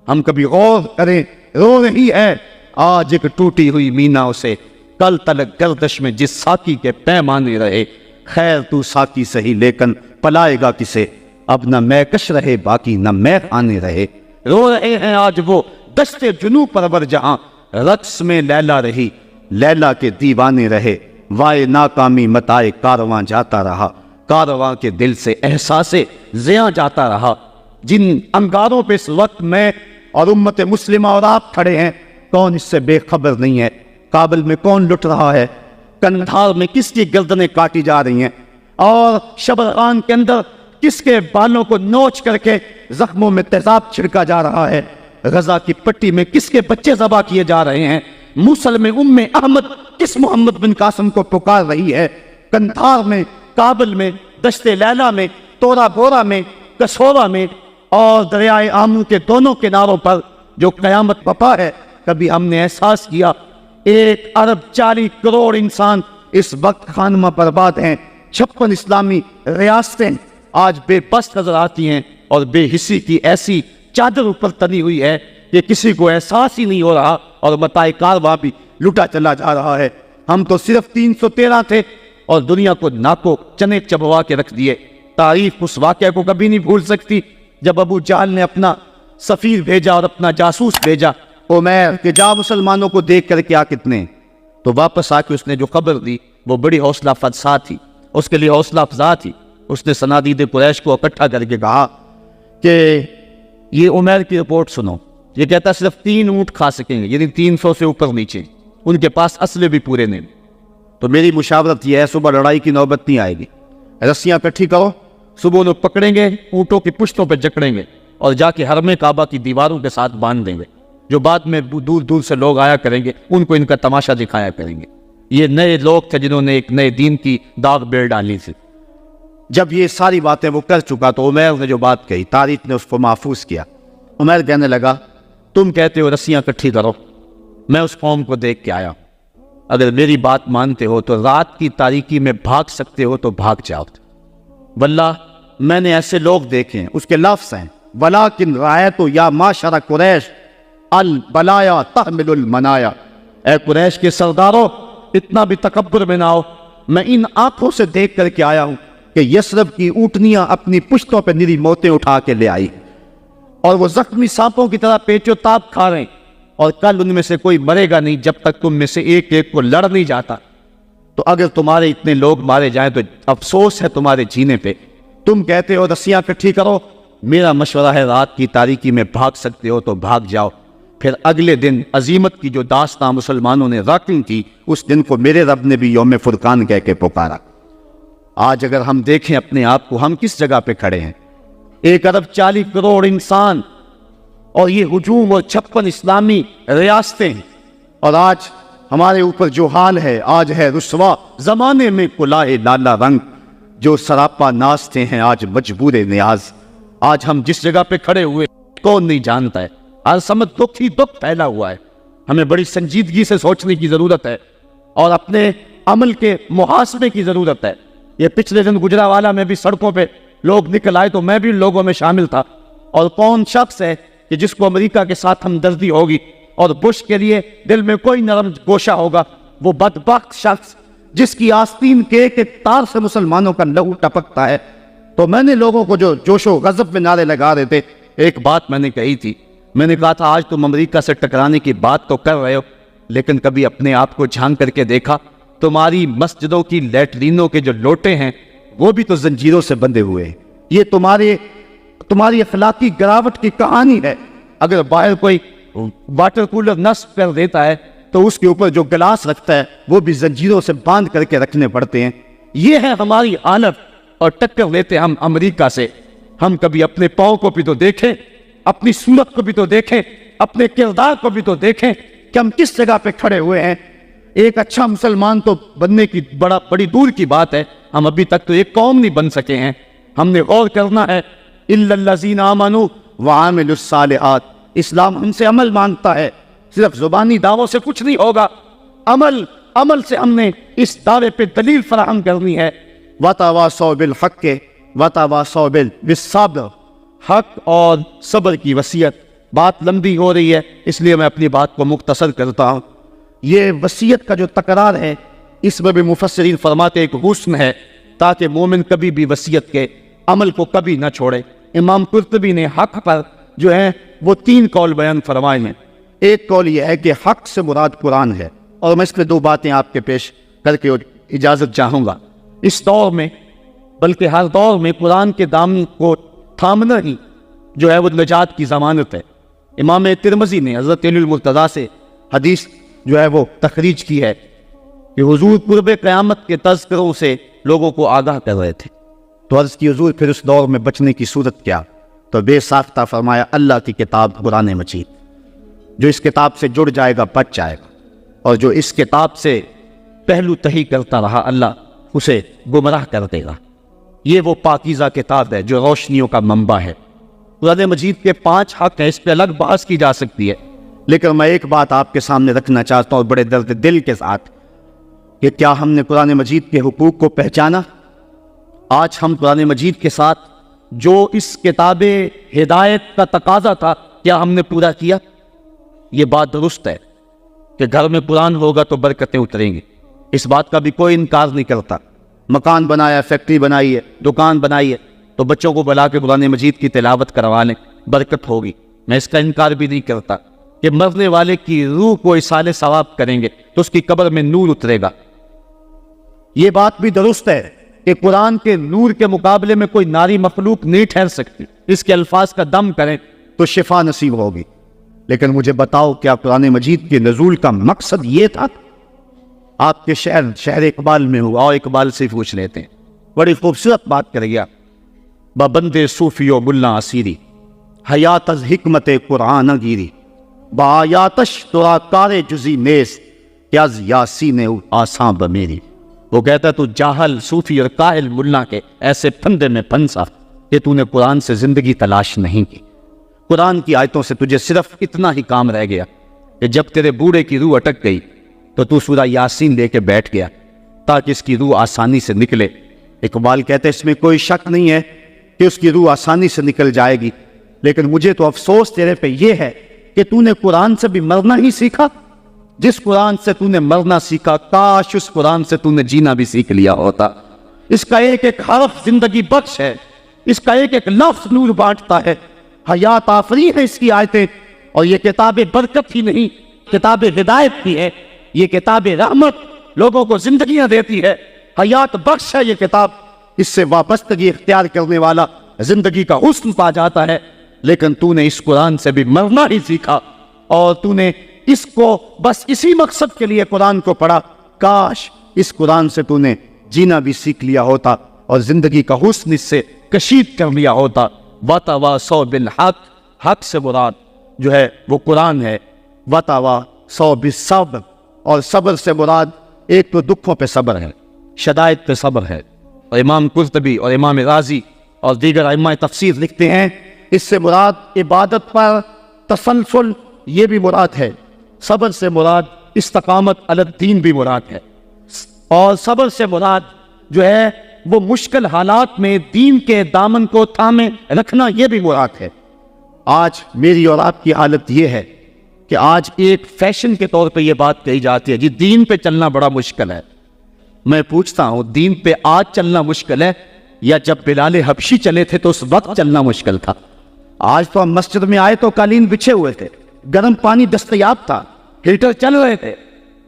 ہم کبھی غور کریں، رو رہی ہے آج ایک ٹوٹی ہوئی مینا اسے، کل تلک گردش میں جس ساکی کے پیمانے رہے، خیر تو ساکی سہی لیکن پلائے گا کسے، اب نہ میں کش رہے باقی نہ میں آنے رہے۔ رو رہے ہیں آج وہ دشت جنو پرور جہاں، رقص میں لیلا رہی لیلا کے دیوانے رہے، وائے ناکامی متائے کارواں جاتا رہا، کارواں کے دل سے احساس زیاں جاتا رہا۔ جن انگاروں پہ اس وقت میں اور امت مسلمہ اور آپ کھڑے ہیں، کون اس سے بے خبر نہیں ہے؟ کابل میں کون لٹ رہا ہے؟ کندھار میں کس کی گردنیں کاٹی جا رہی ہیں؟ اور شبرغان کے اندر کس کے بالوں کو نوچ کر کے زخموں میں تیزاب چھڑکا جا رہا ہے؟ غزہ کی پٹی میں کس کے بچے ذبح کیے جا رہے ہیں؟ موصل میں احمد کس محمد بن قاسم کو پکار رہی ہے؟ کندھار میں، کابل میں، دشت لیلا میں، تورا بورا میں، کسورا میں اور دریائے آمو کے دونوں کناروں پر جو قیامت بپا ہے، کبھی ہم نے احساس کیا 1,40,00,000,000 انسان اس وقت خانمہ برباد ہیں. 56 اسلامی ریاستیں آج بے بس نظر آتی ہیں اور بے حسی کی ایسی چادر اوپر تنی ہوئی ہے کہ کسی کو احساس ہی نہیں ہو رہا اور متاع کارواں بھی لٹا چلا جا رہا ہے. ہم تو صرف 313 تھے اور دنیا کو ناکو چنے چبوا کے رکھ دیے. تاریخ اس واقعہ کو کبھی نہیں بھول سکتی جب ابو جہل نے اپنا سفیر بھیجا اور اپنا جاسوس بھیجا عمیر کہ جا مسلمانوں کو دیکھ کر کیا کتنے. تو واپس آ کے اس نے جو خبر دی وہ بڑی حوصلہ افزا تھی، اس کے لیے حوصلہ افزا تھی. اس نے صنادید قریش کو اکٹھا کر کے کہا کہ یہ عمیر کی رپورٹ سنو. یہ کہتا صرف 3 اونٹ کھا سکیں گے، یعنی 300 سے اوپر نیچے. ان کے پاس اسلحے بھی پورے نہیں. تو میری مشاورت یہ ہے صبح لڑائی کی نوبت نہیں آئے گی، رسیاں اکٹھی کرو، صبح لوگ پکڑیں گے، اونٹوں کی پشتوں پہ جکڑیں گے اور جا کے حرم کعبہ کی دیواروں کے ساتھ باندھ دیں گے. جو بعد میں دور دور سے لوگ آیا کریں گے ان کو ان کا تماشا دکھایا کریں گے. یہ نئے لوگ تھے جنہوں نے ایک نئے دین کی داغ بیل ڈالی تھی. جب یہ ساری باتیں وہ کر چکا تو عمیر نے جو بات کہی تاریخ نے اس کو محفوظ کیا. عمیر کہنے لگا تم کہتے ہو رسیاں اکٹھی کرو، میں اس قوم کو دیکھ کے آیا. اگر میری بات مانتے ہو تو رات کی تاریکی میں بھاگ سکتے ہو تو بھاگ جاؤ. واللہ میں نے ایسے لوگ دیکھے ہیں، اس کے لفظ ہیں وَلَٰكِنْ رَأَيْتُ يَا مَعْشَرَ قُرَيْشَ الْبَلَايَا تَحْمِلُ الْمَنَايَا. اے قریش کے سرداروں، اتنا بھی تکبر میں نہ ہو. میں ان آنکھوں سے دیکھ کر کے آیا ہوں کہ یثرب کی اونٹنیاں اپنی پشتوں پہ نری موتیں اٹھا کے لے آئی اور وہ زخمی سانپوں کی طرح پیچو تاب کھا رہے ہیں، اور کل ان میں سے کوئی مرے گا نہیں جب تک تم میں سے ایک ایک کو لڑ نہیں جاتا. تو اگر تمہارے اتنے لوگ مارے جائیں تو افسوس ہے تمہارے جینے پہ. تم کہتے ہو رسیاں اکٹھی کرو، میرا مشورہ ہے رات کی تاریکی میں بھاگ سکتے ہو تو بھاگ جاؤ. پھر اگلے دن عزیمت کی جو داستان مسلمانوں نے رکھی تھی اس دن کو میرے رب نے بھی یوم فرقان کہہ کے پکارا. آج اگر ہم دیکھیں اپنے آپ کو، ہم کس جگہ پہ کھڑے ہیں؟ 1,40,00,000,000 انسان اور یہ ہجوم اور 56 اسلامی ریاستیں، اور آج ہمارے اوپر جو حال ہے آج ہے رسوا. زمانے میں کلائے لالا رنگ جو سراپا ناچتے ہیں آج مجبور نیاز. آج ہم جس جگہ پہ کھڑے ہوئے کون نہیں جانتا ہے. آج سمجھ دکھ ہی دکھ پھیلا ہوا ہے. ہمیں بڑی سنجیدگی سے سوچنے کی ضرورت ہے اور اپنے عمل کے محاسبے کی ضرورت ہے. یہ پچھلے دن گجرانوالہ میں بھی سڑکوں پہ لوگ نکل آئے تو میں بھی لوگوں میں شامل تھا. اور کون شخص ہے کہ جس کو امریکہ کے ساتھ ہمدردی ہوگی اور بش کے لیے دل میں کوئی نرم گوشہ ہوگا؟ وہ بدبخت شخص جس کی آستین کے ایک تار سے مسلمانوں کا لہو ٹپکتا ہے. تو میں نے لوگوں کو جو جوش و غضب میں نعرے لگا رہے تھے، ایک بات میں نے کہی تھی. میں نے کہا تھا آج تم امریکہ سے ٹکرانے کی بات تو کر رہے ہو لیکن کبھی اپنے آپ کو جھانک کر کے دیکھا تمہاری مسجدوں کی لیٹرینوں کے جو لوٹے ہیں وہ بھی تو زنجیروں سے بندھے ہوئے ہیں. یہ تمہاری اخلاقی گراوٹ کی کہانی ہے. اگر باہر کوئی واٹر کولر نصب کر دیتا ہے تو اس کے اوپر جو گلاس رکھتا ہے وہ بھی زنجیروں سے باندھ کر کے رکھنے پڑتے ہیں. یہ ہے ہماری حالت اور ٹکر لیتے ہم امریکہ سے. ہم کبھی اپنے پاؤں کو بھی تو دیکھیں، اپنی صورت کو بھی تو دیکھیں، اپنے کردار کو بھی تو دیکھیں کہ ہم کس جگہ پہ کھڑے ہوئے ہیں. ایک اچھا مسلمان تو بننے کی بڑی دور کی بات ہے. ہم ابھی تک تو ایک قوم نہیں بن سکے ہیں. ہم نے غور کرنا ہے. اِلَّا الَّذِينَ آمَنُوا وَعَمِلُوا الصَّالِحَاتِ. اسلام ہم سے عمل مانگتا ہے، صرف زبانی دعووں سے کچھ نہیں ہوگا. عمل سے ہم نے اس دعوے پہ دلیل فراہم کرنی ہے. وَتَوَاصَوْا بِالْحَقِّ وَتَوَاصَوْا بِالصَّبْرِ. حق اور صبر کی وصیت. بات لمبی ہو رہی ہے اس لیے میں اپنی بات کو مختصر کرتا ہوں. یہ وصیت کا جو تکرار ہے اس میں بھی مفسرین فرماتے ایک حسن ہے تاکہ مومن کبھی بھی وصیت کے عمل کو کبھی نہ چھوڑے. امام قرطبی نے حق پر جو ہے وہ 3 قول بیان فرمائے ہیں. ایک قول یہ ہے کہ حق سے مراد قرآن ہے اور میں اس پہ 2 باتیں آپ کے پیش کر کے اجازت چاہوں گا. اس دور میں بلکہ ہر دور میں قرآن کے دامن کو تھامنا ہی جو ہے وہ نجات کی ضمانت ہے. امام ترمذی نے حضرت علی المرتضیٰ سے حدیث جو ہے وہ تخریج کی ہے کہ حضور قرب قیامت کے تذکروں سے لوگوں کو آگاہ کر رہے تھے. تو عرض کی حضور پھر اس دور میں بچنے کی صورت کیا؟ تو بے ساختہ فرمایا اللہ کی کتاب قرآن مجید. جو اس کتاب سے جڑ جائے گا بچ جائے گا اور جو اس کتاب سے پہلو تہی کرتا رہا اللہ اسے گمراہ کر دے گا. یہ وہ پاکیزہ کتاب ہے جو روشنیوں کا منبع ہے. قرآن مجید کے 5 حق ہیں، اس پہ الگ بحث کی جا سکتی ہے. لیکن میں ایک بات آپ کے سامنے رکھنا چاہتا ہوں بڑے درد دل کے ساتھ کہ کیا ہم نے قرآن مجید کے حقوق کو پہچانا؟ آج ہم قرآن مجید کے ساتھ جو اس کتاب ہدایت کا تقاضا تھا کیا ہم نے پورا کیا؟ یہ بات درست ہے کہ گھر میں قرآن ہوگا تو برکتیں اتریں گی، اس بات کا بھی کوئی انکار نہیں کرتا۔ مکان بنایا، فیکٹری بنائی ہے، دکان بنائی ہے، تو بچوں کو بلا کے قرآن مجید کی تلاوت کروا لیں، برکت ہوگی۔ میں اس کا انکار بھی نہیں کرتا کہ مرنے والے کی روح کو ایصال ثواب کریں گے تو اس کی قبر میں نور اترے گا۔ یہ بات بھی درست ہے کہ قرآن کے نور کے مقابلے میں کوئی ناری مخلوق نہیں ٹھہر سکتی، اس کے الفاظ کا دم کریں تو شفا نصیب ہوگی۔ لیکن مجھے بتاؤ، کیا قرآن مجید کے نزول کا مقصد یہ تھا؟ آپ کے شہر اقبال میں ہوا، اور اقبال سے پوچھ لیتے ہیں، بڑی خوبصورت بات کر گیا۔ بندے صوفی و ملا اسیری حیات از حکمت قرآن گیری بآیاتش ترا کار جزی نیست کہ از یاسین آساں بمیری۔ وہ کہتا ہے تو جاہل صوفی اور قائل ملا کے ایسے پھندے میں پھنسا کہ تو نے قرآن سے زندگی تلاش نہیں کی۔ قرآن کی آیتوں سے تجھے صرف اتنا ہی کام رہ گیا کہ جب تیرے بوڑھے کی روح اٹک گئی تو سورہ یاسین لے کے بیٹھ گیا تاکہ اس کی روح آسانی سے نکلے۔ اقبال کہتے ہیں اس میں کوئی شک نہیں ہے کہ اس کی روح آسانی سے نکل جائے گی، لیکن مجھے تو افسوس تیرے پہ یہ ہے کہ تو نے قرآن سے بھی مرنا ہی سیکھا۔ جس قرآن سے تو نے مرنا سیکھا، کاش اس قرآن سے تو نے جینا بھی سیکھ لیا ہوتا۔ اس کا ایک ایک حرف زندگی بخش ہے، اس کا ایک ایک لفظ نور بانٹتا ہے، حیات آفری ہے اس کی آیتیں۔ اور یہ کتاب برکت ہی نہیں، کتاب ہدایت بھی ہے، یہ کتاب رحمت لوگوں کو زندگیاں دیتی ہے، حیات بخش ہے یہ کتاب۔ اس سے وابستگی اختیار کرنے والا زندگی کا حسن پا جاتا ہے۔ لیکن تو نے اس قرآن سے بھی مرنا ہی سیکھا، اور تو نے اس کو بس اسی مقصد کے لیے قرآن کو پڑھا۔ کاش اس قرآن سے تو نے جینا بھی سیکھ لیا ہوتا اور زندگی کا حسن اس سے کشید کر لیا ہوتا۔ وَتَوَاصَوْا بِالْحَقِّ، حق سے مراد جو ہے وہ قرآن ہے۔ وَتَوَاصَوْا بِالصَّبْرِ، اور صبر سے مراد ایک تو دکھوں پہ صبر ہے، شدائد پہ صبر ہے۔ اور امام قرطبی اور امام رازی اور دیگر ائمہ تفسیر لکھتے ہیں اس سے مراد عبادت پر تسلسل یہ بھی مراد ہے، صبر سے مراد استقامت علی الدین بھی مراد ہے، اور صبر سے مراد جو ہے وہ مشکل حالات میں دین کے دامن کو تھامے رکھنا یہ بھی مراد ہے۔ آج میری اور آپ کی حالت یہ ہے کہ آج ایک فیشن کے طور پہ یہ بات کہی جاتی ہے جی دین پہ چلنا بڑا مشکل ہے۔ میں پوچھتا ہوں دین پہ آج چلنا مشکل ہے یا جب بلال حبشی چلے تھے تو اس وقت چلنا مشکل تھا؟ آج تو ہم مسجد میں آئے تو قالین بچھے ہوئے تھے، گرم پانی دستیاب تھا، ہیٹر چل رہے تھے،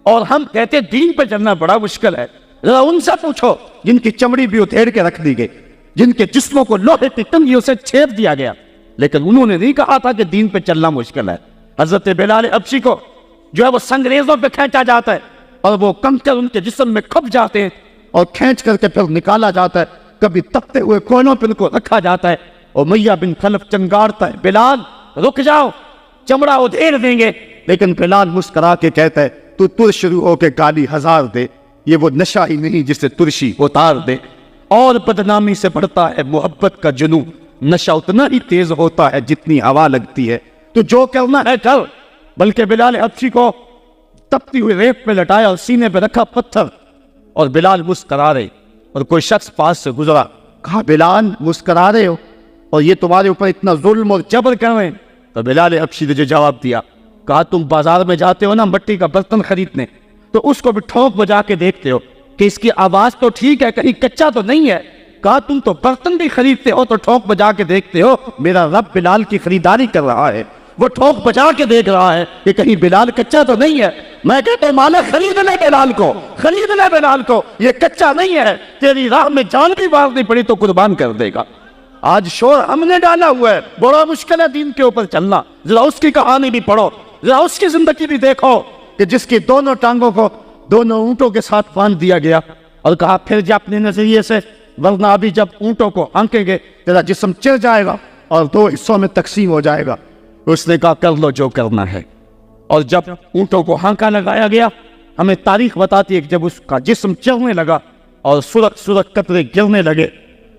اور ہم کہتے دین پہ چلنا بڑا مشکل ہے۔ ذرا ان سے پوچھو جن کی چمڑی بھی اتھیڑ کے رکھ دی گئی، جن کے جسموں کو لوہے کی ٹنگیوں سے چھید دیا گیا، لیکن انہوں نے نہیں کہا تھا کہ دین پہ چلنا مشکل ہے۔ حضرت بلال حبشی کو جو ہے وہ سنگریزوں پہ کھینچا جاتا ہے اور وہ کنکر ان کے جسم میں کھپ جاتے ہیں اور کھینچ کر کے پھر نکالا جاتا ہے، کبھی تپتے ہوئے کوئلوں پہ ان کو رکھا جاتا ہے، اور میاں بن خلف چنگارتا ہے بلال رک جاؤ چمڑا ادھیڑ دیں گے، لیکن بلال مسکرا کے کہتا ہے تو تر شروع ہو کے گالی ہزار دے، یہ وہ نشہ ہی نہیں جسے ترشی اتار دے۔ اور بدنامی سے بڑھتا ہے محبت کا جنون، نشہ اتنا ہی تیز ہوتا ہے جتنی ہوا لگتی ہے، تو جو کرنا ہے کر۔ بلکہ بلال حبشی کو تپتی ہوئی ریت پہ لٹایا اور سینے پہ رکھا پتھر، اور بلال مسکرا رہے، اور کوئی شخص پاس سے گزرا، کہا بلال مسکرا رہے ہو اور یہ تمہارے اوپر اتنا ظلم اور جبر کر رہے ہیں؟ تو بلال حبشی نے جو جواب دیا، کہا تم بازار میں جاتے ہو نا مٹی کا برتن خریدنے، تو اس کو بھی ٹھونک بجا کے دیکھتے ہو کہ اس کی آواز تو ٹھیک ہے، کہیں کچا تو نہیں ہے۔ کہا تم تو برتن بھی خریدتے ہو تو ٹھونک بجا کے دیکھتے ہو، میرا رب بلال کی خریداری کر رہا ہے، وہ ٹھونک بجا کے دیکھ رہا ہے کہ کہیں بلال کچا تو نہیں ہے۔ میں کہتا ہوں مالک خرید لے بلال کو، خرید لے بلال کو، یہ کچا نہیں ہے، تیری راہ میں جان بھی مارنی پڑی تو قربان کر دے گا۔ آج شور ہم نے ڈالا ہوا ہے، بڑا مشکل ہے دین کے اوپر چلنا۔ ذرا اس کی کہانی بھی پڑھو، ذرا اس کی زندگی بھی دیکھو کہ جس کی دونوں ٹانگوں کو دونوں اونٹوں کے ساتھ باندھ دیا گیا، اور کہا پھر جا اپنے نظریے سے، ورنہ ابھی جب اونٹوں کو ہانکیں گے تیرا جسم چر جائے گا اور دو حصوں میں تقسیم ہو جائے گا۔ اس نے کہا کر لو جو کرنا ہے۔ اور جب اونٹوں کو ہانکا لگایا گیا، ہمیں تاریخ بتاتی ہے کہ جب اس کا جسم چرنے لگا اور سرخ سرخ قطرے گرنے لگے،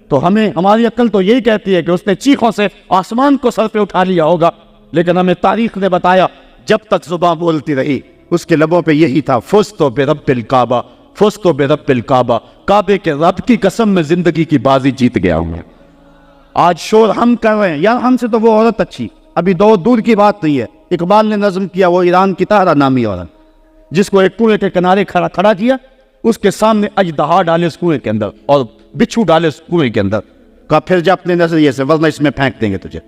تو ہماری عقل تو یہی کہتی ہے کہ اس نے چیخوں سے آسمان کو سر پہ اٹھا لیا ہوگا، لیکن ہمیں تاریخ نے بتایا جب تک زباں بولتی رہی اس کے لبوں پہ یہی تھا، فزت برب الکعبہ، فزت برب الکعبہ، کعبے کے رب کی قسم میں زندگی کی بازی جیت گیا ہوں۔ آج شور ہم کر رہے ہیں، یار ہم سے تو وہ عورت اچھی، ابھی دور کی بات نہیں ہے، اقبال نے نظم کیا، وہ ایران کی طاہرہ نامی عورت جس کو ایک کنویں کے کنارے کھڑا کیا، اس کے سامنے اژدہا ڈالے اس کنویں کے اندر اور بچھو ڈالے اس کنویں کے اندر، کہا پھر جا اپنے نظریے سے ورنہ اس میں پھینک دیں گے تجھے۔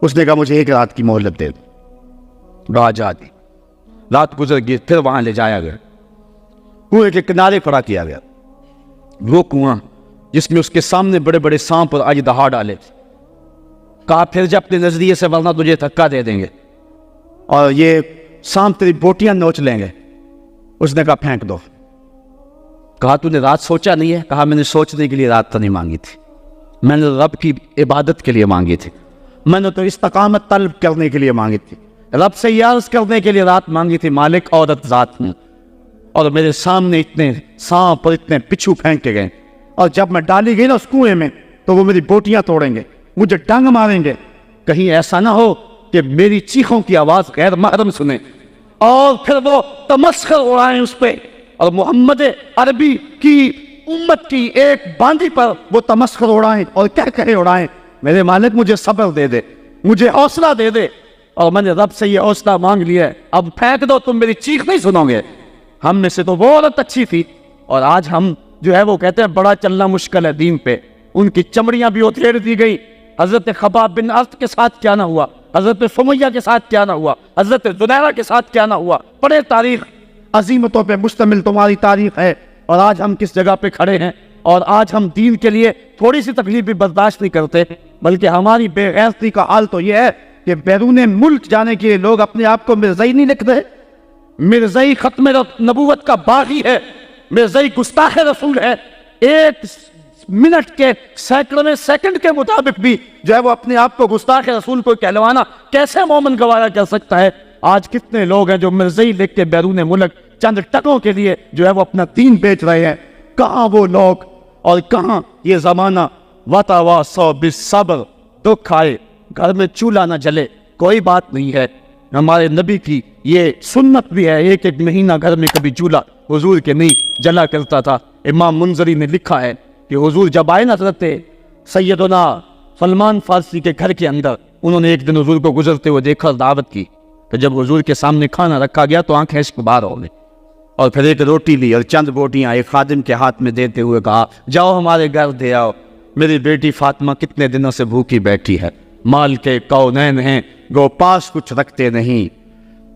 اس نے کہا مجھے ایک رات کی مہلت دے دو، رات آ گئی، رات گزر گئی، پھر وہاں لے جایا گیا، کنویں کے کنارے کھڑا کیا گیا، وہ کنواں جس میں اس کے سامنے بڑے بڑے سانپ اور اژدہا ڈالے تھے، کہا پھر جا اپنے نظریے سے ورنہ تجھے دھکا دے دیں گے اور یہ سانپ تیری بوٹیاں نوچ لیں گے۔ اس نے کہا پھینک دو۔ کہا تو نے رات سوچا نہیں ہے؟ کہا میں نے سوچنے کے لیے رات تو نہیں مانگی تھی، میں نے رب کی عبادت کے لیے مانگی تھی، میں نے تو استقامت طلب کرنے کے لیے مانگی تھی، رب سے یہ عرض کرنے کے لیے رات مانگی تھی، مالک عورت ذات ہوں، اور میرے سامنے اتنے سانپ اور اتنے پچھو پھینک کے گئے، اور جب میں ڈالی گئی نا اس کنویں میں تو وہ میری بوٹیاں توڑیں گے، مجھے ڈنگ ماریں گے، کہیں ایسا نہ ہو کہ میری چیخوں کی آواز غیر محرم سنیں اور پھر وہ تمسخر اڑائیں اس پہ، اور محمد عربی کی امت کی ایک باندی پر وہ تمسخر اڑائیں اور کہے اڑائیں۔ میرے مالک مجھے صبر دے دے، مجھے حوصلہ دے دے، اور میں نے رب سے یہ حوصلہ مانگ لیا ہے، اب پھینک دو، تم میری چیخ نہیں سنو گے۔ ہم میں سے تو وہ عورت اچھی تھی، اور آج ہم جو ہے وہ کہتے ہیں بڑا چلنا مشکل ہے دین پہ، ان کی چمڑیاں بھی اتھیڑ دی گئی۔ حضرت خباب بن ارت کے ساتھ کیا نہ ہوا، حضرت سمیہ کے ساتھ کیا نہ ہوا، حضرت زنیرہ کے ساتھ کیا نہ ہوا، پڑھے تاریخ، عظیمتوں پہ مشتمل تمہاری تاریخ ہے، اور آج ہم کس جگہ پہ کھڑے ہیں، اور آج ہم دین کے لیے تھوڑی سی تکلیف بھی برداشت نہیں کرتے، بلکہ ہماری بے غیرتی کا حال تو یہ ہے کہ بیرون ملک جانے کے لیے لوگ اپنے آپ کو مرزائی نہیں لکھ رہے۔ مرزائی ختم نبوت کا باغی ہے، مرزائی گستاخ رسول ہے، ایک منٹ کے سینکڑویں سیکنڈ کے مطابق بھی جو ہے وہ اپنے آپ کو گستاخ رسول کو کہلوانا کیسے مومن گوارا کر سکتا ہے؟ آج کتنے لوگ ہیں جو مرزائی لکھ کے بیرون ملک چند ٹکوں کے لیے جو ہے وہ اپنا دین بیچ رہے ہیں۔ کہاں وہ لوگ اور کہاں یہ زمانہ؟ وتواصوا بالصبر، دکھ آئے گھر میں چولہا نہ جلے کوئی بات نہیں ہے، ہمارے نبی کی یہ سنت بھی ہے، ایک ایک مہینہ گھر میں کبھی چولہا حضور کے نہیں جلا کرتا تھا۔ امام منذری نے لکھا ہے کہ حضور جب آئے نا حضرت سیدنا سلمان فارسی کے گھر کے اندر، انہوں نے ایک دن حضور کو گزرتے ہوئے دیکھا، دعوت کی، تو جب حضور کے سامنے کھانا رکھا گیا تو آنکھیں اشک بار ہو گئی، اور پھر ایک روٹی لی اور چند بوٹیاں ایک خادم کے ہاتھ میں دیتے ہوئے کہا جاؤ ہمارے گھر دے آؤ، میری بیٹی فاطمہ کتنے دنوں سے بھوکی بیٹھی ہے، مال کے کونین ہیں گو پاس کچھ رکھتے نہیں،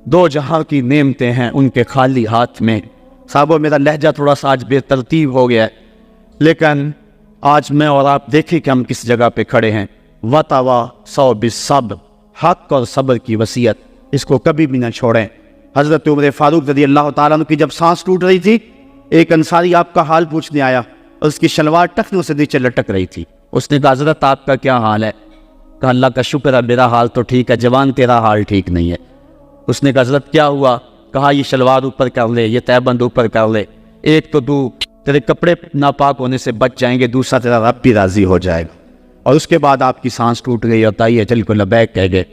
دو جہاں کی نعمتیں ہیں ان کے خالی ہاتھ میں۔ صاحبو میرا لہجہ تھوڑا سا آج بے ترتیب ہو گیا ہے، لیکن آج میں اور آپ دیکھیں کہ ہم کس جگہ پہ کھڑے ہیں۔ وتواصوا بالصبر، حق اور صبر کی وصیت، اس کو کبھی بھی نہ چھوڑیں۔ حضرت عمر فاروق رضی اللہ تعالیٰ عنہ کی جب سانس ٹوٹ رہی تھی، ایک انصاری آپ کا حال پوچھنے آیا اور اس کی شلوار ٹخنوں سے نیچے لٹک رہی تھی۔ اس نے کہا حضرت آپ کا کیا حال ہے؟ کہا اللہ کا شکر ہے میرا حال تو ٹھیک ہے، جوان تیرا حال ٹھیک نہیں ہے۔ اس نے کہا حضرت کیا ہوا؟ کہا یہ شلوار اوپر کر لے، یہ تہبند اوپر کر لے، ایک تو تیرے کپڑے ناپاک ہونے سے بچ جائیں گے، دوسرا تیرا رب بھی راضی ہو جائے گا۔ اور اس کے بعد آپ کی سانس ٹوٹ گئی اور تائیے چل کو لبیک کہہ گئے۔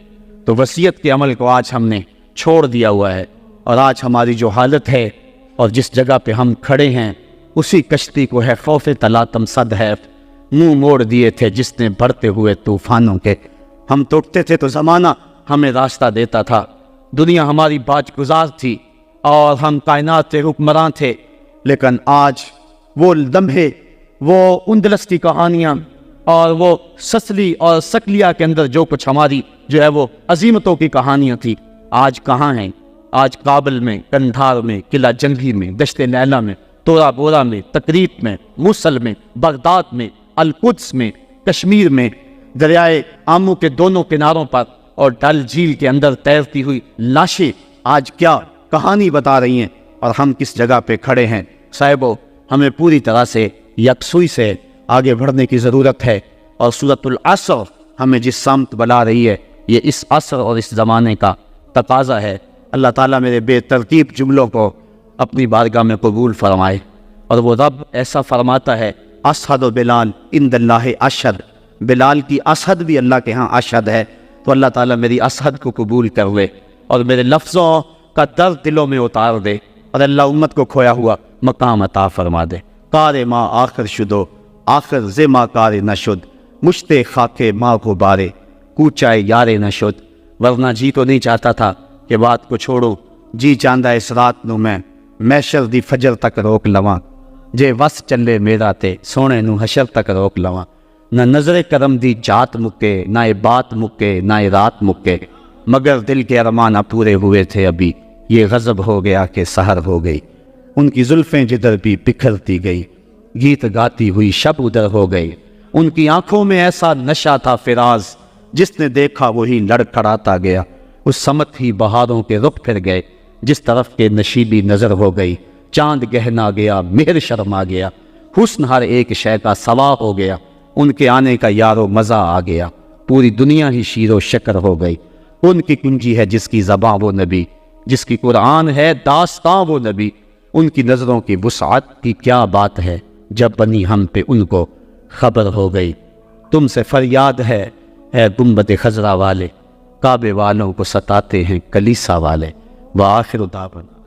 تو وصیت کے عمل کو آج ہم نے چھوڑ دیا ہوا ہے، اور آج ہماری جو حالت ہے اور جس جگہ پہ ہم کھڑے ہیں اسی کشتی کو ہے خوف تلاطم صد ہے منہ موڑ دیے تھے جس نے بڑھتے ہوئے طوفانوں کے۔ ہم توڑتے تھے تو زمانہ ہمیں راستہ دیتا تھا، دنیا ہماری باج گزار تھی اور ہم کائنات کے حکمراں تھے، لیکن آج وہ لمحے، وہ اندلس کی کہانیاں اور وہ سسلی اور سکلیا کے اندر جو کچھ ہماری جو ہے وہ عظیمتوں کی کہانیاں تھی، آج کہاں ہیں؟ آج کابل میں، کندھار میں، قلعہ جنگی میں، دشت لیلا میں، تورا بورا میں، تکریت میں، موصل میں، بغداد میں، القدس میں، کشمیر میں، دریائے آمو کے دونوں کناروں پر اور ڈل جھیل کے اندر تیرتی ہوئی لاشیں آج کیا کہانی بتا رہی ہیں، اور ہم کس جگہ پہ کھڑے ہیں۔ صاحبو ہمیں پوری طرح سے یکسوئی سے آگے بڑھنے کی ضرورت ہے، اور سورۃ العصر ہمیں جس سمت بلا رہی ہے یہ اس عصر اور اس زمانے کا تقاضا ہے۔ اللہ تعالیٰ میرے بے ترتیب جملوں کو اپنی بارگاہ میں قبول فرمائے، اور وہ رب ایسا فرماتا ہے اشہد بلال عند اللہ اشہد، بلال کی اشہد بھی اللہ کے ہاں اشہد ہے، تو اللہ تعالیٰ میری اشہد کو قبول کر لے، اور میرے لفظوں کا درد دلوں میں اتار دے، اور اللہ امت کو کھویا ہوا مقام عطا فرما دے۔ کار ما آخر شدو آخر ز ما کار نشد، مشتے خاکے ماں کو بارے کوچائے یارے نشد۔ ورنہ جی تو نہیں چاہتا تھا کہ بات کو چھوڑوں، جی چاندہ اس رات نو میں محشر دی فجر تک روک لواں، جے وس چلے میرا تے سونے نو حشر تک روک لواں۔ نہ نظر کرم دی جات مکے، نہ یہ بات مکے، نہ یہ رات مکے، مگر دل کے ارمان پورے ہوئے تھے ابھی، یہ غضب ہو گیا کہ سحر ہو گئی۔ ان کی زلفیں جدھر بھی بکھرتی گئی، گیت گاتی ہوئی شب ادھر ہو گئی۔ ان کی آنکھوں میں ایسا نشہ تھا فراز، جس نے دیکھا وہی لڑکھڑاتا گیا۔ اس سمت ہی بہاروں کے رخ پھر گئے، جس طرف کے نشیبی نظر ہو گئی۔ چاند گہنا گیا، مہر شرما گیا، حسن ہر ایک شے کا سوا ہو گیا۔ ان کے آنے کا یارو مزہ آ گیا، پوری دنیا ہی شیر و شکر ہو گئی۔ ان کی کنجی ہے جس کی زباں وہ نبی، جس کی قرآن ہے داستاں وہ نبی۔ ان کی نظروں کی وسعت کی کیا بات ہے، جب بنی ہم پہ ان کو خبر ہو گئی۔ تم سے فریاد ہے اے گنبد خضرا والے، کعبے والوں کو ستاتے ہیں کلیسا والے۔ وآخر دعوانا